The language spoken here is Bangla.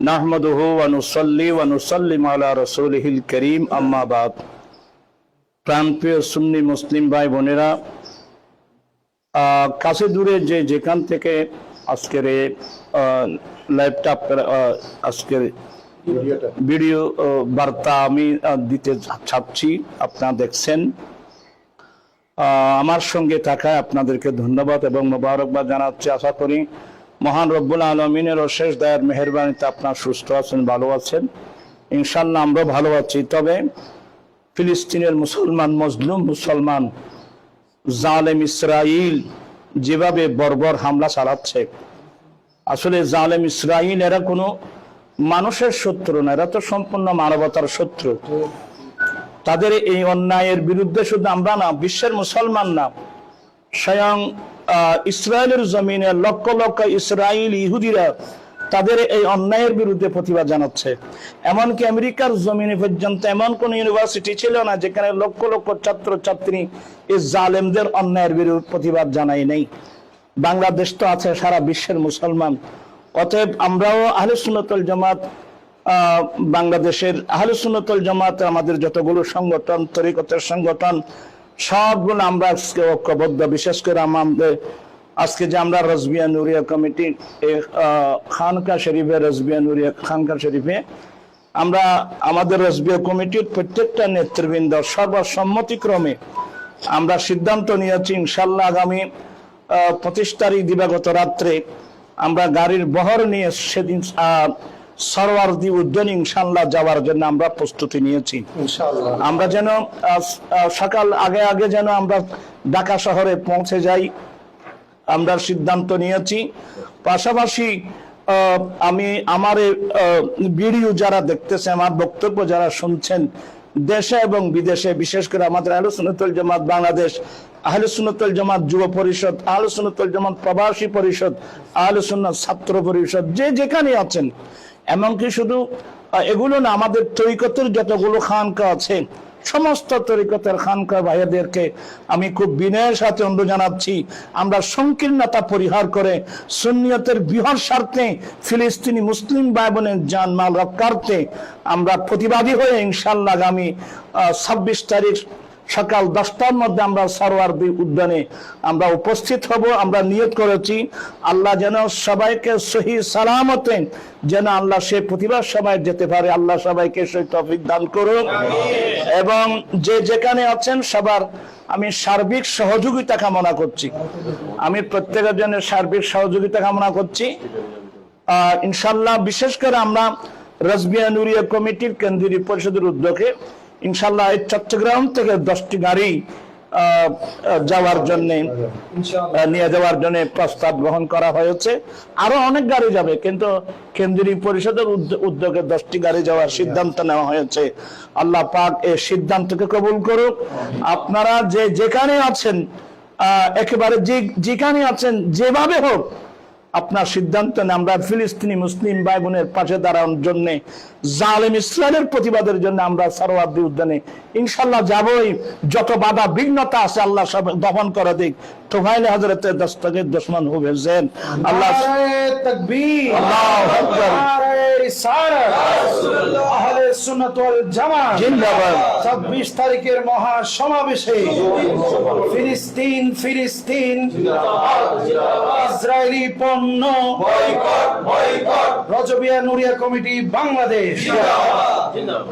নাহমাদুহু ওয়া নুসাল্লি ওয়া নুসাল্লিমু আলা রাসূলিহিল কারীম আম্মা বাদ। প্রাণপ্রিয় সুন্নি মুসলিম ভাই বোনেরা, কাছে দূরে যে যেখান থেকে আজকের লাইভটা আজকের ভিডিও বার্তা আমি দিতে চাচ্ছি, আপনারা দেখছেন, আমার সঙ্গে থাকায় আপনাদেরকে ধন্যবাদ এবং মোবারকবাদ জানাচ্ছি। আশা করি মহান রব্বুল আলমিনের অশেষ দয়ার মেহেরবানিতে আপনার সুস্থ আছেন, ভালো আছেন। ইনশাল্লাহ আমরা ভালো আছি। তবে ফিলিস্তিনের মুসলমান, মজলুম মুসলমান, জালেম ইসরাইল যেভাবে বর্বর হামলা চালাচ্ছে, আসলে জালেম ইসরাইল এরা কোনো মানুষের শত্রু না, এরা তো সম্পূর্ণ মানবতার শত্রু। তাদের এই অন্যায়ের বিরুদ্ধে শুধু আমরা না, বিশ্বের মুসলমান না, স্বয়ং ইসরায়েলের জমিনে লক্ষ লক্ষ ইসরায়েল ইহুদিরা তাদের এই অন্যায়ের বিরুদ্ধে প্রতিবাদ জানাচ্ছে। এমনকি আমেরিকার জমিনে পর্যন্ত এমন কোন ইউনিভার্সিটি ছিল না যেখানে লক্ষ লক্ষ ছাত্র ছাত্রী এই জালেমদের অন্যায়ের বিরুদ্ধে প্রতিবাদ জানায় নেই। বাংলাদেশ তো আছে সারা বিশ্বের মুসলমান। অতএব আমরাও আহলে সুন্নাত ওয়াল জামাত, বাংলাদেশের আহলে সুন্নাত ওয়াল জামাত, আমাদের যতগুলো সংগঠন, তরিকতের সংগঠন, সবগুলো আমরা আজকে ঐক্যবদ্ধ। বিশেষ করে আমাদের আজকে যে আমরা রাজবিয়া নুরিয়া কমিটি খানকা শরীফে, রাজবিয়া নুরিয়া খানকা শরীফে আমরা আমাদের রাজবিয়া কমিটির প্রত্যেকটা নেতৃবৃন্দ সর্বসম্মতিক্রমে আমরা সিদ্ধান্ত নিয়েছি, ইনশাল্লাহ আগামী 25 তারিখ দিবাগত রাত্রে আমরা গাড়ির বহর নিয়ে সেদিন সরওয়ারদি উদ্যানে ইনশাল্লাহ যাওয়ার জন্য আমরা প্রস্তুতি নিয়েছি। আমরা যেন সকাল আগে যেন আমরা ঢাকা শহরে পৌঁছে যাই, আমরা সিদ্ধান্ত নিয়েছি। পাশাপাশি আমি আমার ভিডিও যারা দেখতেছে, আমার বক্তব্য যারা শুনছেন দেশে এবং বিদেশে, বিশেষ করে আমাদের আহলে সুন্নাত ওয়াল জামাত বাংলাদেশ, আহলে সুন্নাত ওয়াল জামাত যুব পরিষদ, আহলে সুন্নাত ওয়াল জামাত প্রবাসী পরিষদ, আহলে সুন্নাত ছাত্র পরিষদ, যে যেখানে আছেন, এমনকি শুধু এগুলো না, আমাদের তরিকতের যতগুলো খানকা আছে সমস্ত তরিকতের খানকা ভাইদেরকে আমি খুব বিনয়ের সাথে অনুরোধ জানাচ্ছি, আমরা সংকীর্ণতা পরিহার করে সুন্নিয়তের বৃহৎ স্বার্থে ফিলিস্তিনি মুসলিম ভাই বোনের জানমাল রক্ষার্থে আমরা প্রতিবাদী হয়ে ইনশাল্লাহ আগামী 26 তারিখ সকাল 10টার মধ্যে আমরা সরওয়ারদি উদ্যানে আমরা উপস্থিত হব। আমরা নিয়ত করেছি আল্লাহ যেন সবাইকে সহি সালামতে যেন আল্লাহ সে প্রতিবাদ সবাই যেতে পারে। আল্লাহ সবাইকে সেই তৌফিক দান করুন এবং যে যেখানে আছেন সবার আমি সার্বিক সহযোগিতা কামনা করছি। আমি প্রত্যেকের জন্য সার্বিক সহযোগিতা কামনা করছি ইনশাল্লাহ। বিশেষ করে আমরা রাজবিয়া নুরিয়া কমিটির কেন্দ্রীয় পরিষদের উদ্যোগে ইনশাল্লাহ এই চট্টগ্রাম থেকে 10টি গাড়ি যাওয়ার জন্য নিয়ে যাওয়ার জন্য প্রস্তাব গ্রহণ করা হয়েছে। আরো অনেক গাড়ি যাবে, কিন্তু কেন্দ্রীয় পরিষদের উদ্যোগে 10টি গাড়ি যাওয়ার সিদ্ধান্ত নেওয়া হয়েছে। আল্লাহ পাক এই সিদ্ধান্তকে কবুল করুক। আপনারা যে যেখানে আছেন, একেবারে যেখানে আছেন, যেভাবে হোক আপনার সিদ্ধান্ত নেন, আমরা ফিলিস্তিনি মুসলিম ভাই বোনের পাশে দাঁড়ানোর জন্য, জালেম ইসরায়েলের প্রতিবাদের জন্য আমরা সরওয়ারদি উদ্যানে ইনশাল্লাহ যাবই। যত বাধা বিঘ্নতা আছে আল্লাহ সব দমন করে দিক। তোফাইল হযরতে দস্তগীর দুশমন হবে জেন আল্লাহ তাকবীর, আল্লাহু আকবার, রিসালাত, আহলে সুন্নাত ওয়াল জামাত জিন্দাবাদ। 26 তারিখের মহা সমাবেশে ফিলিস্তিন জিন্দাবাদ, ইসরায়েলি পণ্য বয়কট, রাজবিয়া নুরিয়া কমিটি বাংলাদেশ জিন্দাবাদ।